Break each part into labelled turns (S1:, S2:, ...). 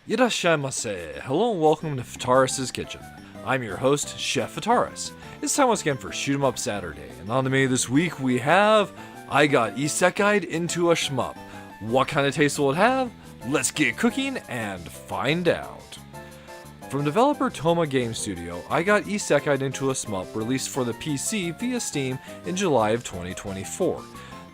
S1: Irashaimase. Hello and welcome to Fataris' Kitchen. I'm your host, Chef Fataris. It's time once again for Shoot 'em Up Saturday, and on the menu this week we have I got Isekai'd into a Shmup. What kind of taste will it have? Let's get cooking and find out. From developer Toma Game Studio, I got Isekai'd into a Shmup released for the PC via Steam in July of 2024.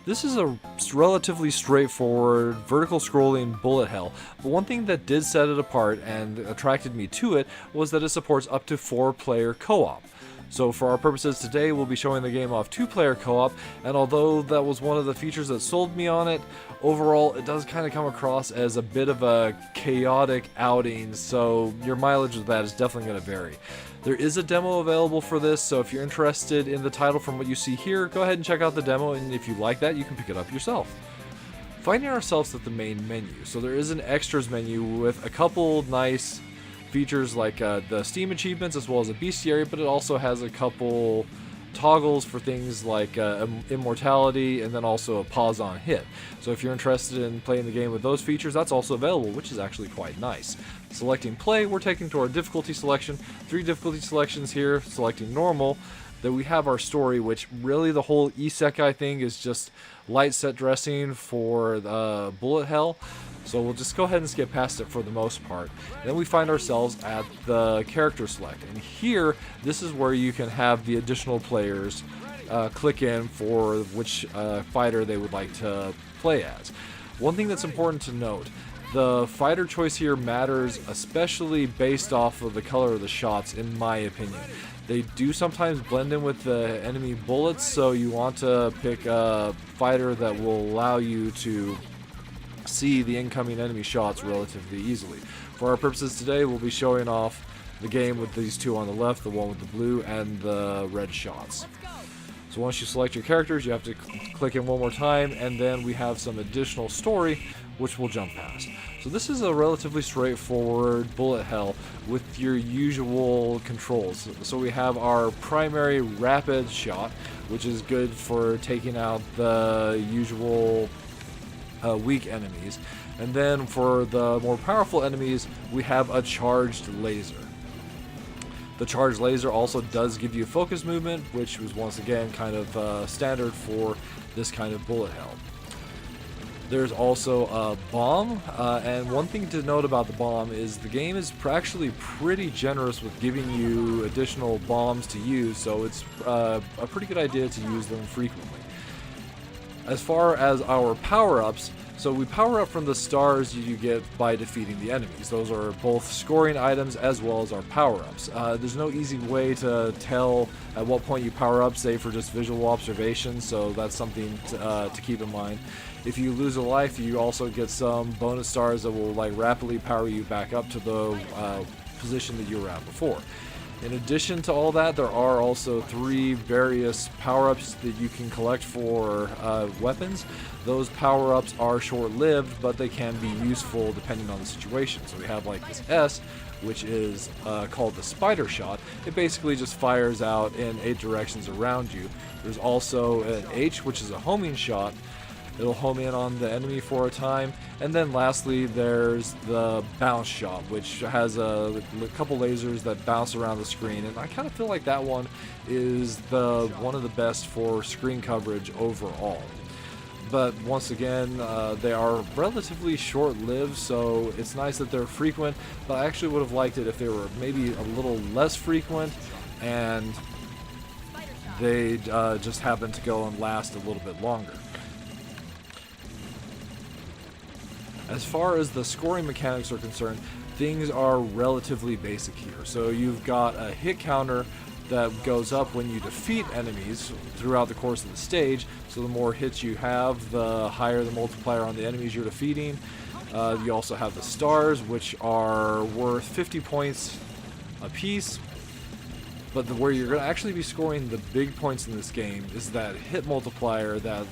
S1: This is a relatively straightforward, vertical scrolling bullet hell, but one thing that did set it apart and attracted me to it was that it supports up to 4-player co-op. So for our purposes today, we'll be showing the game off 2-player co-op, and although that was one of the features that sold me on it, overall it does kind of come across as a bit of a chaotic outing, so your mileage of that is definitely going to vary. There is a demo available for this, so if you're interested in the title from what you see here, go ahead and check out the demo, and if you like that, you can pick it up yourself. Finding ourselves at the main menu, so there is an extras menu with a couple nice features like the Steam achievements as well as a bestiary, but it also has a couple toggles for things like immortality and then also a pause on hit. So if you're interested in playing the game with those features, that's also available, which is actually quite nice. Selecting play, we're taken to our difficulty selection. 3 difficulty selections here, selecting normal. Then we have our story, which really the whole isekai thing is just light set dressing for bullet hell. So we'll just go ahead and skip past it for the most part. Then we find ourselves at the character select. And here, this is where you can have the additional players click in for which fighter they would like to play as. One thing that's important to note, the fighter choice here matters, especially based off of the color of the shots, in my opinion. They do sometimes blend in with the enemy bullets, so you want to pick a fighter that will allow you to see the incoming enemy shots relatively easily. For our purposes today, we'll be showing off the game with these two on the left, the one with the blue and the red shots. So once you select your characters, you have to click in one more time, and then we have some additional story, which we'll jump past. So this is a relatively straightforward bullet hell with your usual controls. So we have our primary rapid shot, which is good for taking out the usual weak enemies, and then for the more powerful enemies we have a charged laser. The charged laser also does give you focus movement, which was once again kind of standard for this kind of bullet hell. There's also a bomb, and one thing to note about the bomb is the game is actually pretty generous with giving you additional bombs to use, so it's a pretty good idea to use them frequently. As far as our power-ups, so we power up from the stars you get by defeating the enemies. Those are both scoring items as well as our power-ups. There's no easy way to tell at what point you power up, say for just visual observation, so that's something to keep in mind. If you lose a life, you also get some bonus stars that will rapidly power you back up to the position that you were at before. In addition to all that, there are also 3 various power-ups that you can collect for weapons. Those power-ups are short-lived, but they can be useful depending on the situation. So we have like this S, which is called the spider shot. It basically just fires out in 8 directions around you. There's also an H, which is a homing shot. It'll home in on the enemy for a time. And then lastly, there's the bounce shot, which has a couple lasers that bounce around the screen. And I kind of feel like that one is one of the best for screen coverage overall. But once again, they are relatively short-lived, so it's nice that they're frequent. But I actually would have liked it if they were maybe a little less frequent and they just happen to go and last a little bit longer. As far as the scoring mechanics are concerned, things are relatively basic here. So you've got a hit counter that goes up when you defeat enemies throughout the course of the stage. So the more hits you have, the higher the multiplier on the enemies you're defeating. You also have the stars, which are worth 50 points a piece. But where you're going to actually be scoring the big points in this game is that hit multiplier that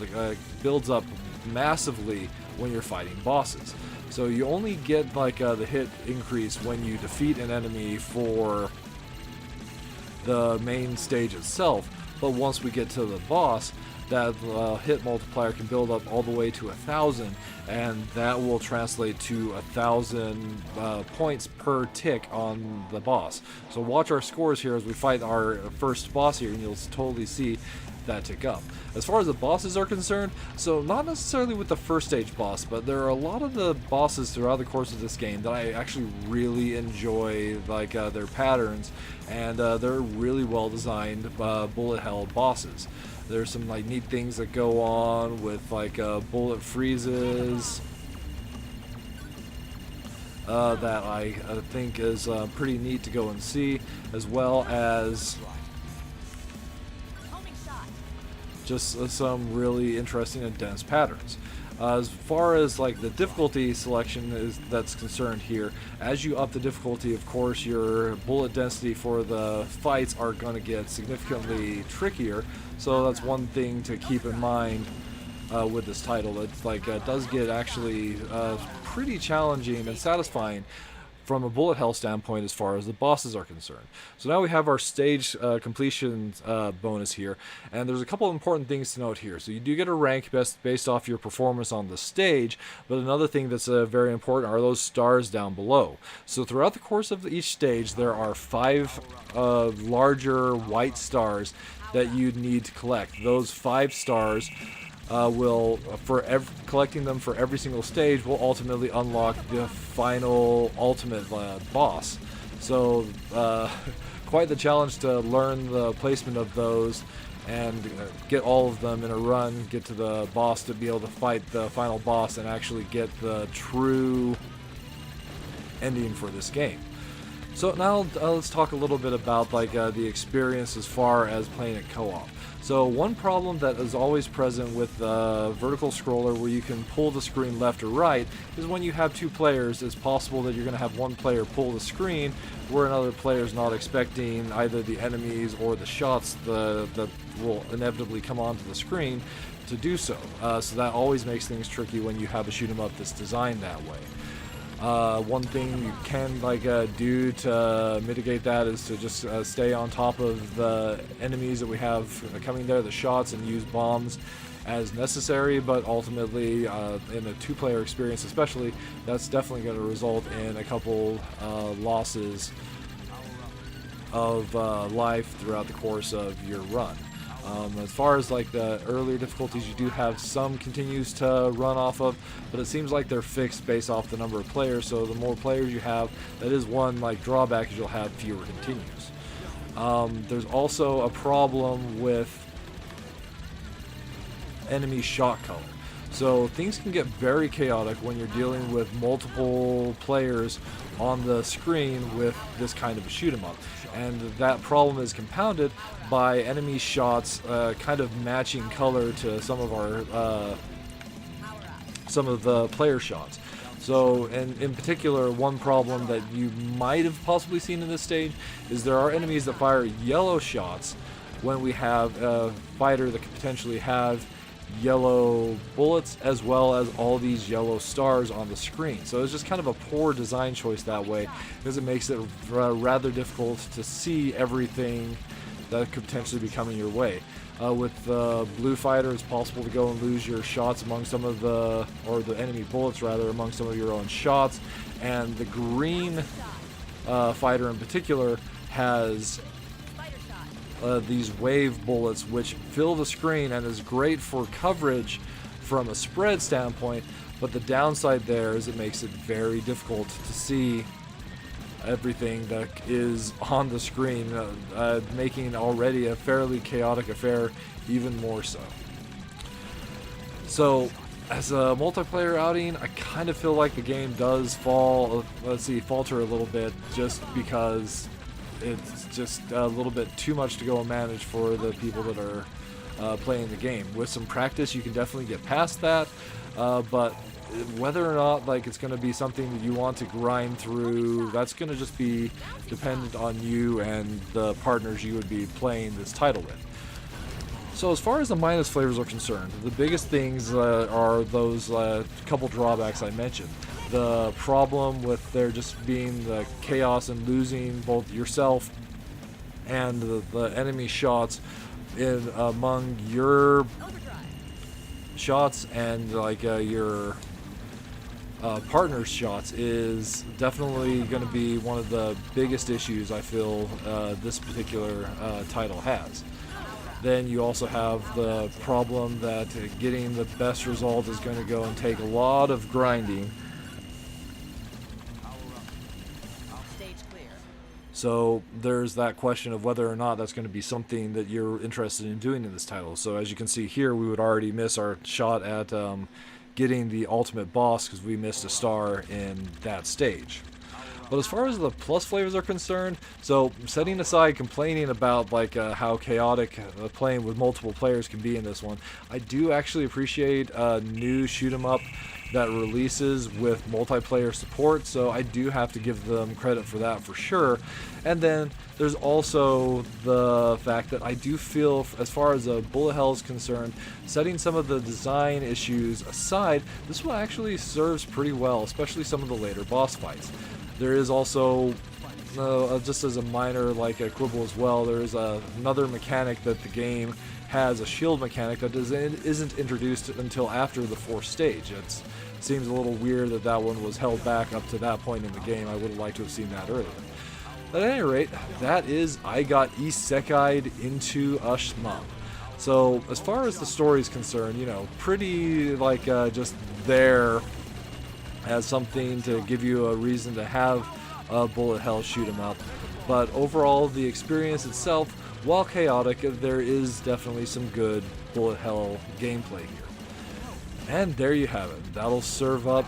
S1: builds up massively when you're fighting bosses. So you only get the hit increase when you defeat an enemy for the main stage itself, but once we get to the boss, that hit multiplier can build up all the way to 1,000, and that will translate to 1,000 points per tick on the boss. So watch our scores here as we fight our first boss here, and you'll totally see that tick up. As far as the bosses are concerned, so not necessarily with the first stage boss, but there are a lot of the bosses throughout the course of this game that I actually really enjoy, like their patterns, and they're really well designed bullet hell bosses. There's some like neat things that go on with like bullet freezes that I think is pretty neat to go and see, as well as just some really interesting and dense patterns. As far as like the difficulty selection that's concerned here, as you up the difficulty, of course, your bullet density for the fights are going to get significantly trickier. So that's one thing to keep in mind with this title. It's like does get actually pretty challenging and satisfying from a bullet hell standpoint as far as the bosses are concerned. So now we have our stage completion bonus here, and there's a couple of important things to note here. So you do get a rank based off your performance on the stage, but another thing that's very important are those stars down below. So throughout the course of each stage, there are 5 larger white stars that you need to collect. Those 5 stars collecting them for every single stage will ultimately unlock the final ultimate boss. So quite the challenge to learn the placement of those and get all of them in a run, get to the boss to be able to fight the final boss and actually get the true ending for this game. So now let's talk a little bit about like the experience as far as playing it co-op. So one problem that is always present with the vertical scroller where you can pull the screen left or right is when you have 2 players, it's possible that you're going to have one player pull the screen where another player is not expecting either the enemies or the shots that will inevitably come onto the screen to do so. So that always makes things tricky when you have a shoot 'em up that's designed that way. One thing you can do to mitigate that is to just stay on top of the enemies that we have coming there, the shots, and use bombs as necessary, but ultimately in a 2-player experience especially, that's definitely going to result in a couple losses of life throughout the course of your run. As far as like the earlier difficulties, you do have some continues to run off of, but it seems like they're fixed based off the number of players. So the more players you have, that is one like drawback, is you'll have fewer continues. There's also a problem with enemy shot color. So things can get very chaotic when you're dealing with multiple players on the screen with this kind of a shoot 'em up, and that problem is compounded by enemy shots kind of matching color to some of the player shots. So, and in particular, one problem that you might have possibly seen in this stage is there are enemies that fire yellow shots when we have a fighter that could potentially have yellow bullets as well as all these yellow stars on the screen. So it's just kind of a poor design choice that way, because it makes it rather difficult to see everything that could potentially be coming your way. With the blue fighter, it's possible to go and lose your shots among some of the enemy bullets rather, among some of your own shots. And the green fighter in particular has these wave bullets which fill the screen and is great for coverage from a spread standpoint, but the downside there is it makes it very difficult to see everything that is on the screen, making already a fairly chaotic affair even more so. So as a multiplayer outing, I kind of feel like the game does falter a little bit, just because it's just a little bit too much to go and manage for the people that are playing the game. With some practice, you can definitely get past that, but whether or not it's going to be something that you want to grind through, that's going to just be dependent on you and the partners you would be playing this title with. So as far as the minus flavors are concerned, the biggest things are those couple drawbacks I mentioned. The problem with there just being the chaos and losing both yourself and the enemy shots in among your shots and like your partner's shots is definitely going to be one of the biggest issues I feel this particular title has. Then you also have the problem that getting the best result is going to go and take a lot of grinding. So there's that question of whether or not that's going to be something that you're interested in doing in this title. So as you can see here, we would already miss our shot at getting the ultimate boss because we missed a star in that stage. But as far as the plus flavors are concerned, so setting aside complaining about like how chaotic playing with multiple players can be in this one, I do actually appreciate a new shoot 'em up that releases with multiplayer support, so I do have to give them credit for that for sure. And then there's also the fact that I do feel, as far as bullet hell is concerned, setting some of the design issues aside, this one actually serves pretty well, especially some of the later boss fights. There is also, just as a minor like a quibble as well, there is another mechanic that the game has, a shield mechanic that isn't introduced until after the fourth stage. It seems a little weird that that one was held back up to that point in the game. I would have liked to have seen that earlier. But at any rate, that is I got Isekai'd into a Shmup. So as far as the story is concerned, you know, pretty like just there as something to give you a reason to have a bullet hell shoot 'em up. But overall, the experience itself, while chaotic, there is definitely some good bullet hell gameplay here. And there you have it. That'll serve up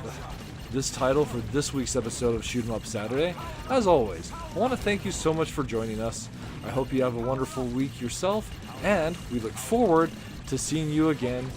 S1: this title for this week's episode of Shoot 'em Up Saturday. As always, I want to thank you so much for joining us. I hope you have a wonderful week yourself, and we look forward to seeing you again